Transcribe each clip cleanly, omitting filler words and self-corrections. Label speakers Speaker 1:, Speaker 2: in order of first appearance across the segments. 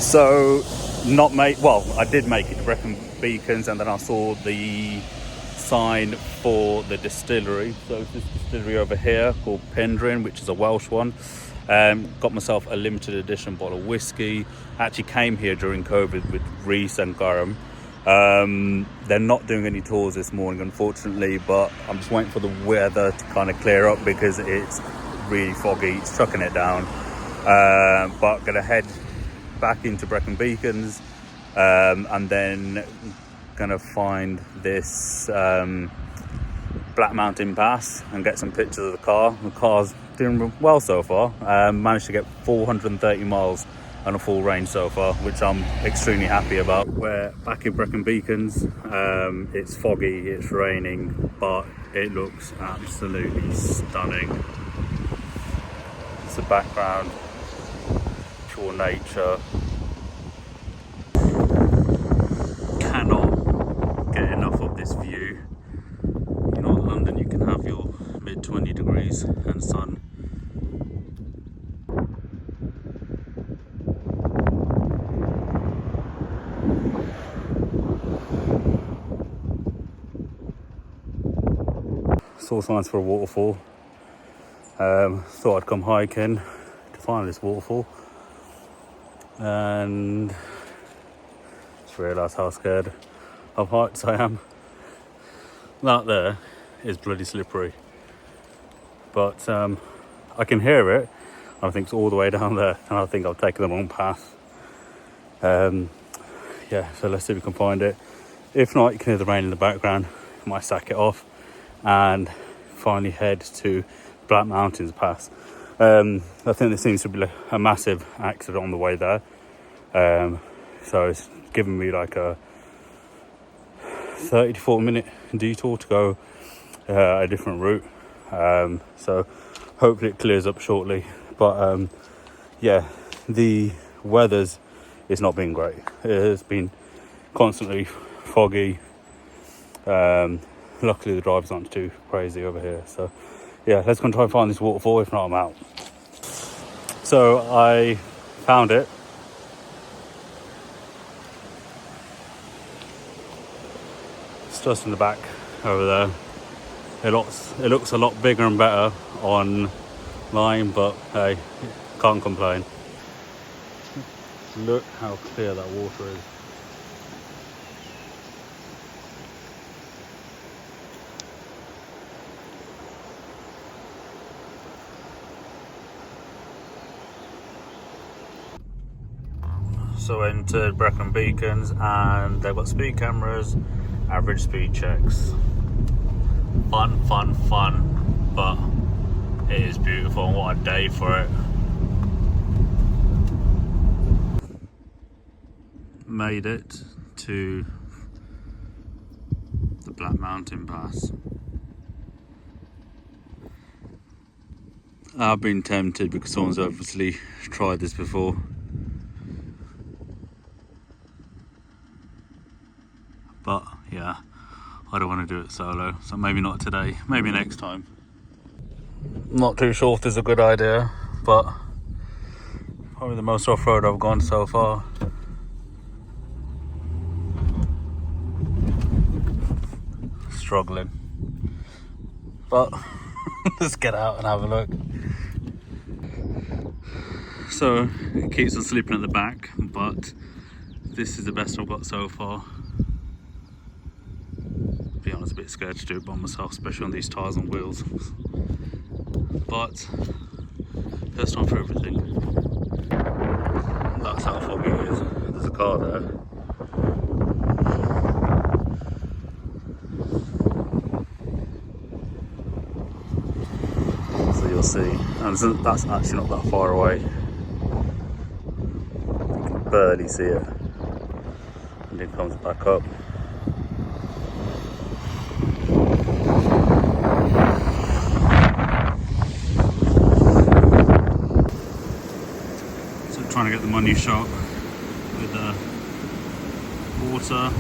Speaker 1: So, not make well. I did make it to Brecon Beacons, and then I saw the sign for the distillery. So this distillery over here called Pendrin, which is a Welsh one. Got myself a limited edition bottle of whiskey. Actually came here during COVID with Reese and Garam. They're not doing any tours this morning, unfortunately, but I'm just waiting for the weather to kind of clear up because it's really foggy. It's chucking it down. But gonna head back into Brecon Beacons, and then gonna find this Black Mountain Pass and get some pictures of the car. The car's doing well so far. Managed to get 430 miles on a full range so far, which I'm extremely happy about. We're back in Brecon Beacons. It's foggy, it's raining, but it looks absolutely stunning. It's the background, pure nature. Cannot get enough of this view. You know, in London you can have your mid 20 degrees and sun. Saw signs for a waterfall. Thought I'd come hiking to find this waterfall, and just realised how scared of heights I am. That there is bloody slippery, but I can hear it. I think it's all the way down there, and I think I've taken the wrong path. Yeah, so let's see if we can find it. If not, you can hear the rain in the background. Might sack it off and finally head to Black Mountains Pass. I think there seems to be a massive accident on the way there, so it's given me like a 30 to 40 minute detour to go a different route, so hopefully it clears up shortly. But yeah, the weather's it's not been great. It has been constantly foggy. Luckily the drive's not too crazy over here, so yeah, let's go and try and find this waterfall. If not, I'm out. So I found it. It's just in the back over there. It looks a lot bigger and better online, but hey, can't complain. Look how clear that water is. So entered Brecon Beacons, and they've got speed cameras, average speed checks. Fun, but it is beautiful, and what a day for it. Made it to the Black Mountain Pass. I've been tempted because someone's obviously tried this before. But yeah, I don't want to do it solo, so maybe not today, maybe next time. Not too sure if this is a good idea, but probably the most off-road I've gone so far. Struggling, but let's get out and have a look. So it keeps on slipping at the back, but this is the best I've got so far. To be honest, a bit scared to do it by myself, especially on these tyres and wheels, but first time for everything. That's how foggy it is. There's a car there. So you'll see, and that's actually not that far away. You can barely see it, and it comes back up. Trying to get the money shot with the water.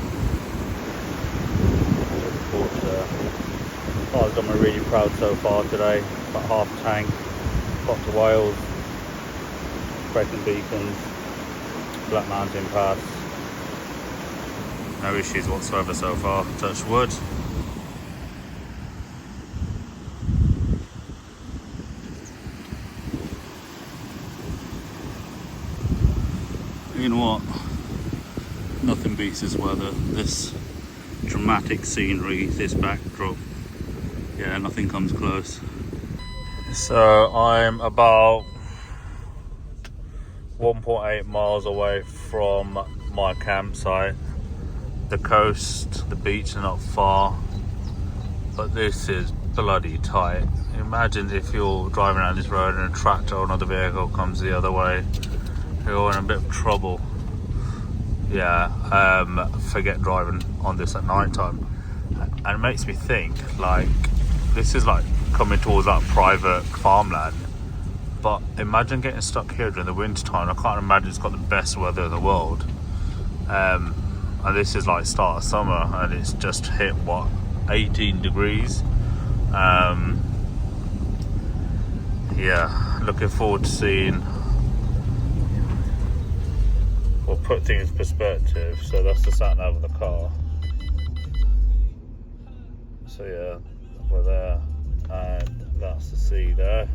Speaker 1: Car's done me really proud so far today. About half a tank, got to Wales, Brecon Beacons. Black Mountain Pass. No issues whatsoever so far, touch wood. You know what? Nothing beats this weather, this dramatic scenery, this backdrop. Yeah, nothing comes close. So I'm about 1.8 miles away from my campsite. The coast, the beach are not far, but this is bloody tight. Imagine if you're driving around this road and a tractor or another vehicle comes the other way. You're in a bit of trouble. Yeah, forget driving on this at night time. And it makes me think, like, this is like coming towards that private farmland. But imagine getting stuck here during the winter time. I can't imagine it's got the best weather in the world. And this is like start of summer, and it's just hit what, 18 degrees. Yeah, looking forward to seeing. We'll put things in perspective. So that's the sat nav of the car. So yeah, we're there, and that's the sea there.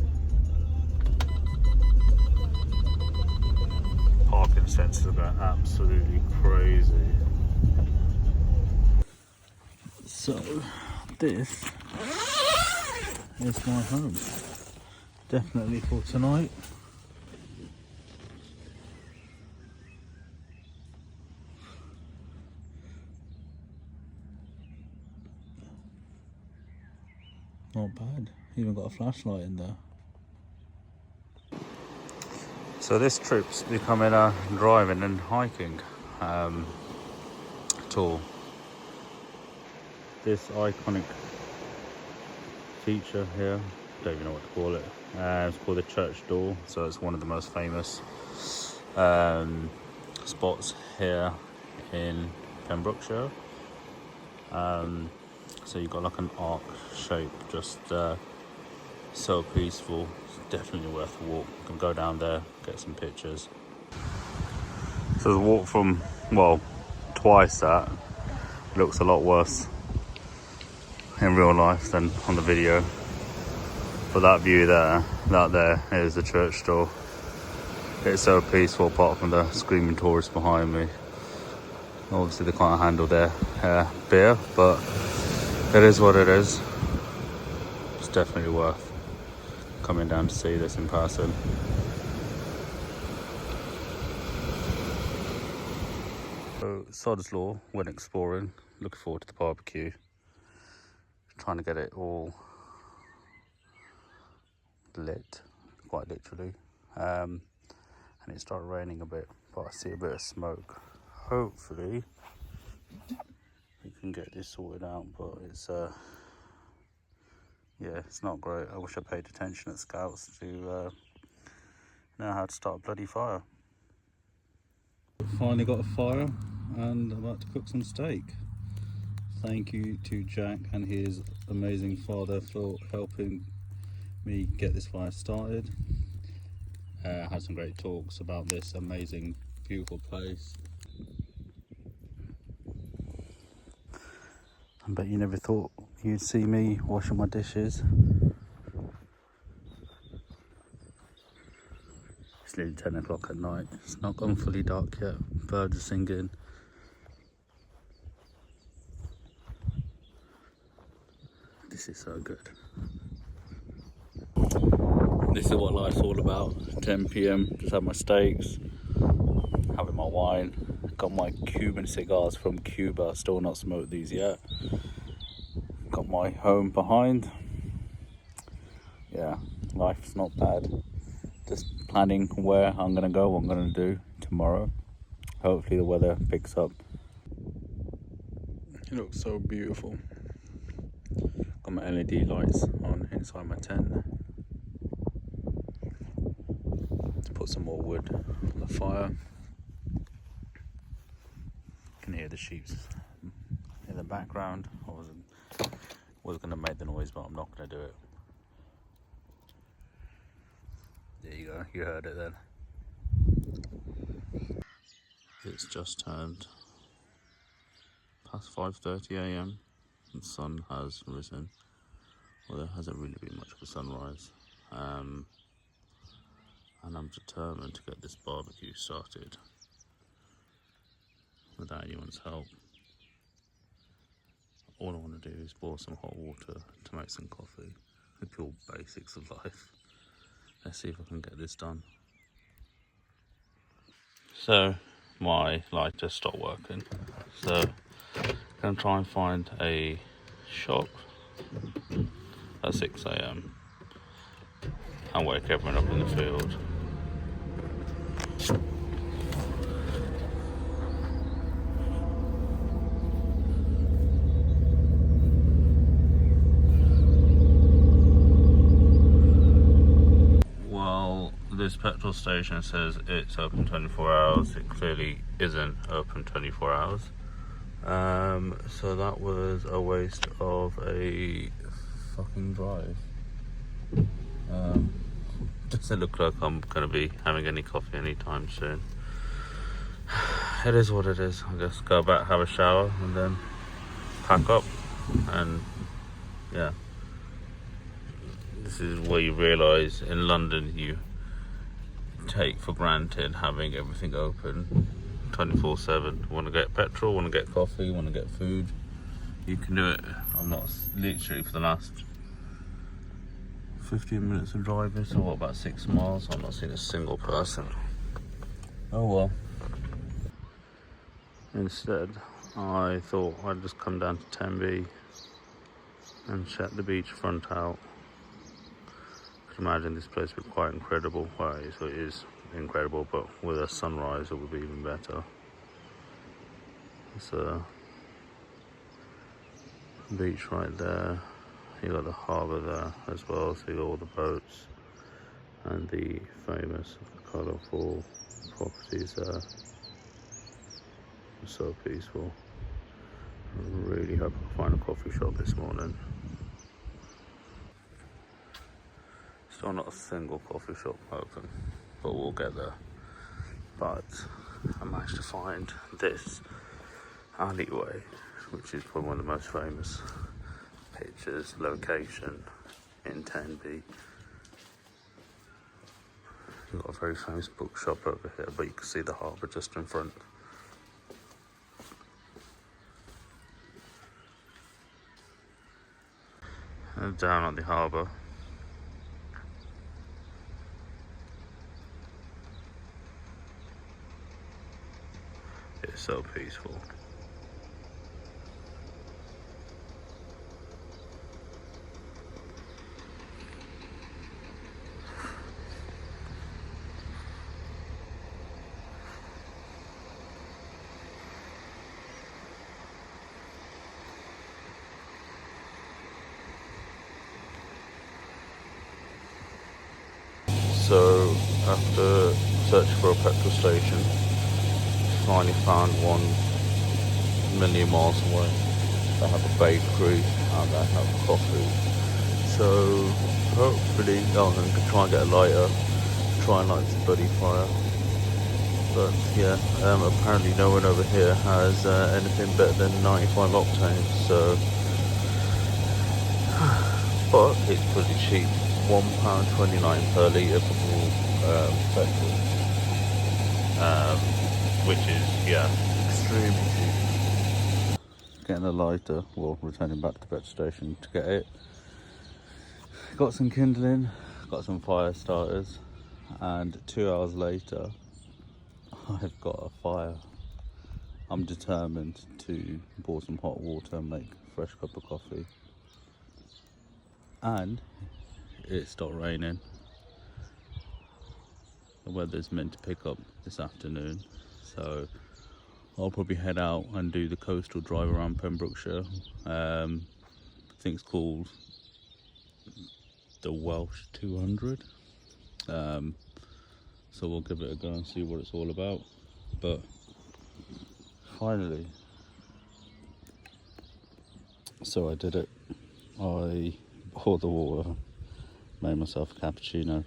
Speaker 1: Parking sensors are going absolutely crazy. So this is my home, definitely for tonight. Not bad, even got a flashlight in there. So this trip's becoming a driving and hiking tour. This iconic feature here, don't even know what to call it. It's called the church door. So it's one of the most famous spots here in Pembrokeshire. So you've got like an arc shape, just so peaceful. It's definitely worth a walk. You can go down there, get some pictures. So the walk from, well, twice that looks a lot worse in real life than on the video. But that view there, that there is the church door. It's so peaceful apart from the screaming tourists behind me. Obviously they can't handle their beer, but it is what it is. It's definitely worth coming down to see this in person. So Sod's Law, went exploring, looking forward to the barbecue. Trying to get it all lit, quite literally. And it started raining a bit, but I see a bit of smoke. Hopefully we can get this sorted out, but it's yeah, it's not great. I wish I paid attention at Scouts to know how to start a bloody fire. Finally got a fire and about to cook some steak. Thank you to Jack and his amazing father for helping me get this fire started. Had some great talks about this amazing, beautiful place. I bet you never thought you'd see me washing my dishes. It's nearly 10 o'clock at night. It's not gone fully dark yet. Birds are singing. This is so good. This is what life's all about. 10 p.m, just had my steaks, having my wine. Got my Cuban cigars from Cuba, still not smoked these yet. Got my home behind. Yeah, life's not bad. Just planning where I'm gonna go, what I'm gonna do tomorrow. Hopefully the weather picks up. It looks so beautiful. Got my LED lights on inside my tent. To put some more wood on the fire. You can hear the sheep in the background. I was going to make the noise, but I'm not going to do it. There you go, you heard it then. It's just turned past 5:30 a.m. The sun has risen. Well, there hasn't really been much of a sunrise. And I'm determined to get this barbecue started without anyone's help. All I want to do is boil some hot water to make some coffee. The pure basics of life. Let's see if I can get this done. So my lighter stopped working. So I'm going to try and find a shop at 6 a.m. and wake everyone up in the field. Well, this petrol station says it's open 24 hours. It clearly isn't open 24 hours. So that was a waste of a fucking drive. Doesn't look like I'm going to be having any coffee anytime soon. It is what it is. I guess go back, have a shower, and then pack up. And yeah, this is where you realise in London you take for granted having everything open 24/7. Want to get petrol, want to get coffee, want to get food, you can do it. I'm not literally for the last 15 minutes of driving, so what, about 6 miles? I'm not seeing a single person. Oh well. Instead, I thought I'd just come down to Tenby and check the beachfront out. I could imagine this place would be quite incredible. Well, it is incredible, but with a sunrise it would be even better. It's a beach right there. You got the harbour there as well, so you got all the boats and the famous colourful properties there. It's so peaceful. I really hope I can find a coffee shop this morning. Still not a single coffee shop open, but we'll get there. But I managed to find this alleyway, which is probably one of the most famous pictures, location in Tenby. You've got a very famous bookshop over here, but you can see the harbour just in front. And down at the harbour, it's so peaceful. So after searching for a petrol station, finally found one 1,000,000 miles away. They have a bakery and they have coffee. So hopefully I'm going to try and get a lighter, try and light this bloody fire. But yeah, apparently no one over here has anything better than 95 octane. So, but it's pretty cheap. £1.29 per litre for petrol, which is, yeah, extremely cheap. Getting a lighter, well, returning back to the petrol station to get it. Got some kindling, got some fire starters, and 2 hours later, I've got a fire. I'm determined to pour some hot water and make a fresh cup of coffee. And it stopped raining. The weather's meant to pick up this afternoon, so I'll probably head out and do the coastal drive around Pembrokeshire. I think it's called the Welsh 200. So we'll give it a go and see what it's all about. But finally, so I did it. I poured the water, made myself a cappuccino.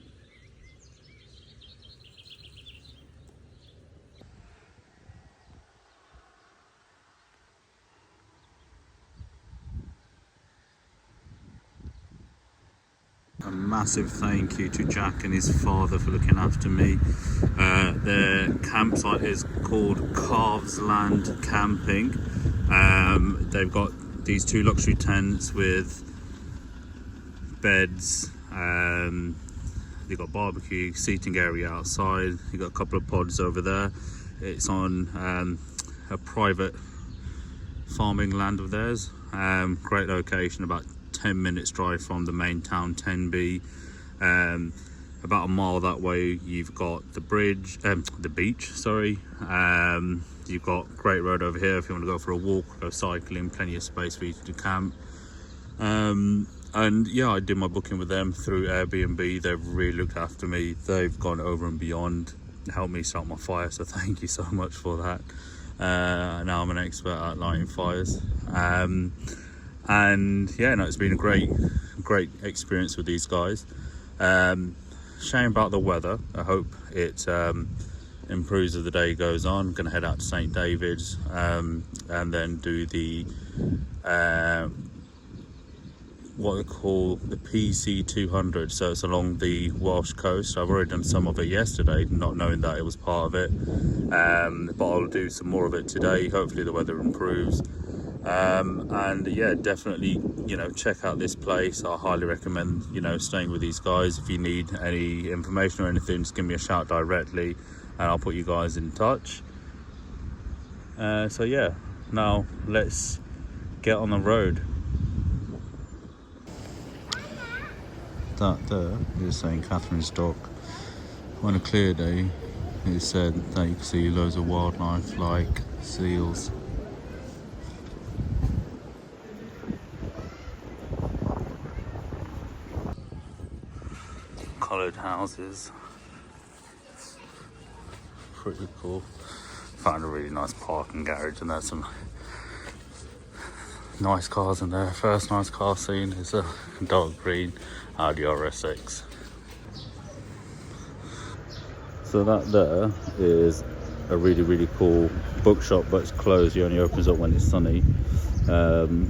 Speaker 1: massive thank you to Jack and his father for looking after me. Their campsite is called Calves Land Camping. They've got these 2 luxury tents with beds. They've got barbecue, seating area outside. You've got a couple of pods over there. It's on a private farming land of theirs. Great location, about 10 minutes drive from the main town, Tenby. About a mile that way you've got the beach, sorry. You've got great road over here if you want to go for a walk, go cycling, plenty of space for you to camp. And yeah, I did my booking with them through Airbnb. They've really looked after me. They've gone over and beyond, helped me start my fire, so thank you so much for that. Now I'm an expert at lighting fires. And yeah, no, it's been a great experience with these guys. Shame about the weather. I hope it improves as the day goes on. I'm going to head out to St David's and then do the what they call the PC 200. So it's along the Welsh coast. I've already done some of it yesterday, not knowing that it was part of it. But I'll do some more of it today. Hopefully the weather improves. And yeah, definitely, you know, check out this place. I highly recommend, you know, staying with these guys. If you need any information or anything, just give me a shout directly and I'll put you guys in touch. So yeah, now let's get on the road. That there is St Catherine's Dock. On a clear day, it said that you can see loads of wildlife like seals. Coloured houses, pretty cool. Found a really nice parking garage and there's some nice cars in there. First nice car seen is a dark green Audi RS6. So that there is a really cool bookshop, but it's closed. He only opens up when it's sunny.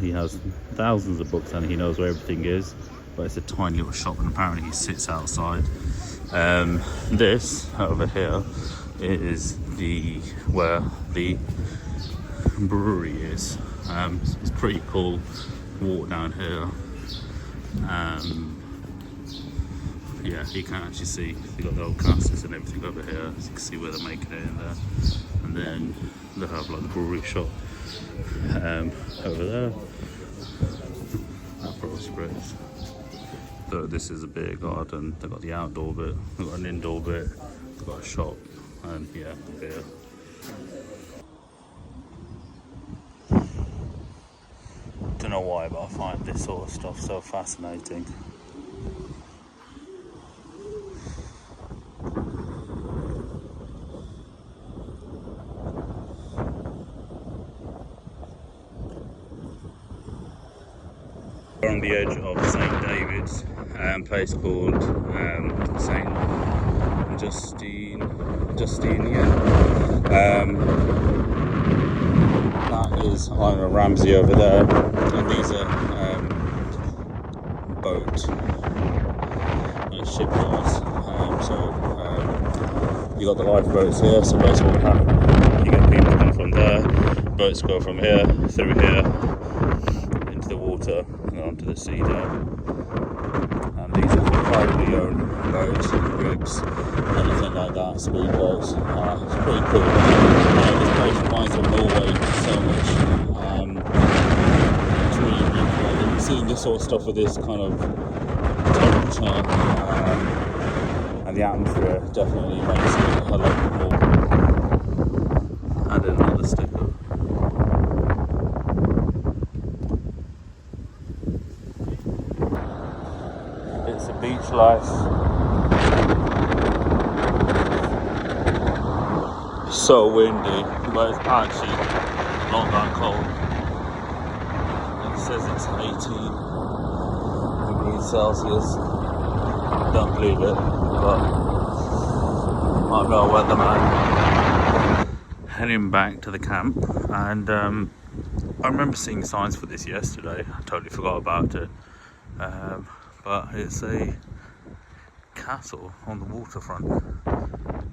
Speaker 1: He has thousands of books and he knows where everything is, but it's a tiny little shop and apparently he sits outside. This over here is where the brewery is. It's pretty cool. Walk down here. Yeah, you can actually see you've got the old casters and everything over here, so you can see where they're making it in there. And then they have like the brewery shop over there. Petrol spritz. So this is a beer garden. They've got the outdoor bit, they've got an indoor bit, they've got a shop, and yeah, beer. Don't know why, but I find this sort of stuff so fascinating. We're on the edge of St David's, place called St Justine, yeah. That is Island of Ramsey over there, and these are boat shipyards. You got the lifeboats here, so basically what happens, you get people come from there, boats go from here, through here, into the water, and onto the sea down. And these are privately owned boats, rigs, anything like that, speedboats. It's pretty cool. This place reminds me of Norway so much. It's really beautiful. And seeing this sort of stuff with this kind of temperature and the atmosphere definitely makes it a lot more. Add in another sticker. It's a beach life. So windy, but it's actually not that cold. It says it's 18 degrees Celsius. Don't believe it, but I'm no weatherman. Heading back to the camp, and I remember seeing signs for this yesterday. I totally forgot about it. But it's a castle on the waterfront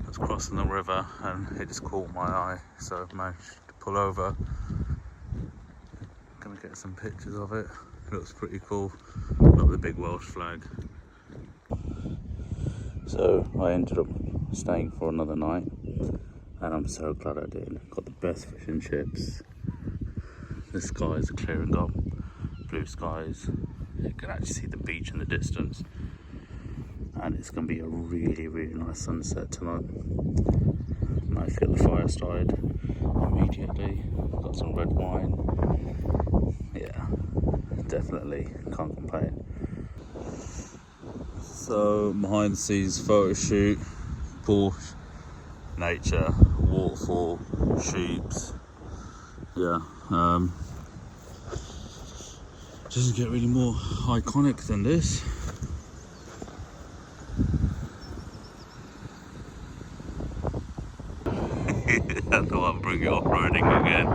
Speaker 1: that's crossing the river, and it just caught my eye, so I managed to pull over. Gonna get some pictures of it. It looks pretty cool. Got the big Welsh flag. So I ended up staying for another night, and I'm so glad I did. Got the best fish and chips. The skies are clearing up, blue skies. You can actually see the beach in the distance, and it's going to be a really, really nice sunset tonight. Nice to get the fire started immediately. Got some red wine. Yeah, definitely can't complain. So behind the scenes photo shoot, Porsche, nature, waterfall, sheeps. Yeah, doesn't get really more iconic than this. I thought I'd bring it off-roading again.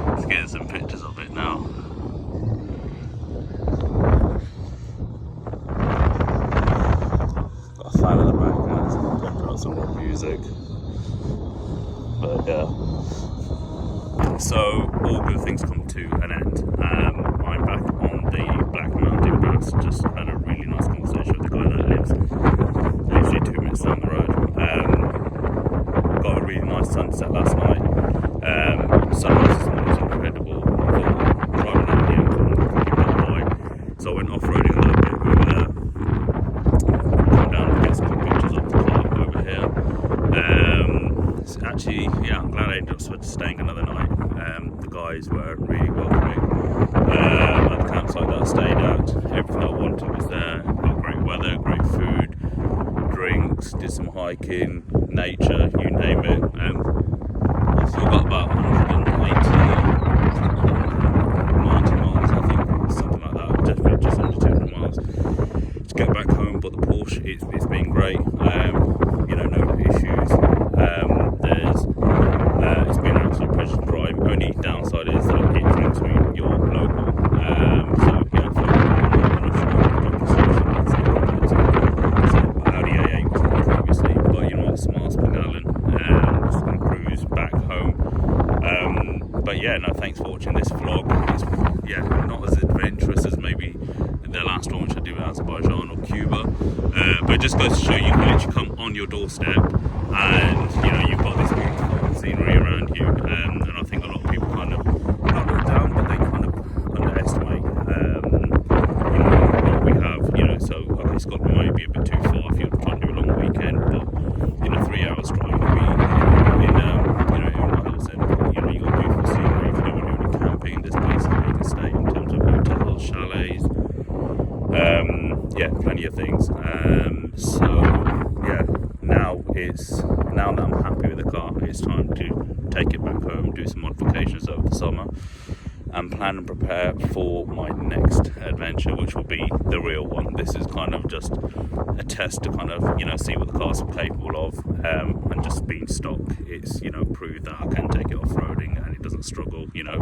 Speaker 1: Let's get some pictures of it now. Got a fan in the background, pumping out some rock music. But yeah. So all good things come to an end. I'm back on the Black Mountain Pass. Just had a really nice conversation with the guy that lives literally 2 minutes down the road. Got a really nice sunset last night. Sunrise this morning was incredible. Driving out here from so I went off-roading a little bit over there. Come down and get some good pictures of the car over here. So actually, yeah, I'm glad I ended up staying another night. The guys were really welcoming. At the campsite that I stayed at, everything I wanted was there. Got great weather, great food, drinks, did some hiking, nature, you name it. I've still got about 180, 90 miles, I think, something like that, definitely just under 200 miles to get back home. But the Porsche, it's been great, you know, no issues. It's been an absolute pleasure to drive. Only downside is that it drinks me your local, so yeah, for Audi A8 was previously, but you know, it's miles per gallon. Just gonna cruise back home. But yeah, no, thanks for watching this vlog. It's, yeah, not as adventurous as maybe the last one, which I did with Azerbaijan or Cuba, but it just goes to show you can literally come on your doorstep, and you know, you've got this beautiful scenery around you, and I think a lot of people kind of not look down, but they kind of underestimate you know, what we have, you know. So okay, Scotland might be a bit too far if you're trying to do a long weekend, but you know, 3 hours drive can be in you know, in the hills, and you know, you got beautiful scenery. If you don't want to do any camping, there's places where you can stay in terms of hotels, chalets, yeah, plenty of things. So yeah, now that I'm happy with the car, it's time to take it back home, do some modifications over the summer, and plan and prepare for my next adventure, which will be the real one. This is kind of just a test to kind of, you know, see what the car's capable of, and just being stock, it's, you know, prove that I can take it off-roading and it doesn't struggle, you know.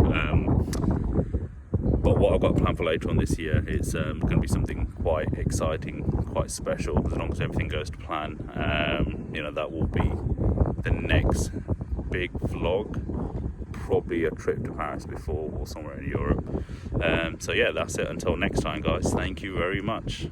Speaker 1: But what I've got planned for later on this year is going to be something quite exciting, quite special. As long as everything goes to plan, you know, that will be the next big vlog. Probably a trip to Paris before, or somewhere in Europe. So yeah, that's it. Until next time, guys. Thank you very much.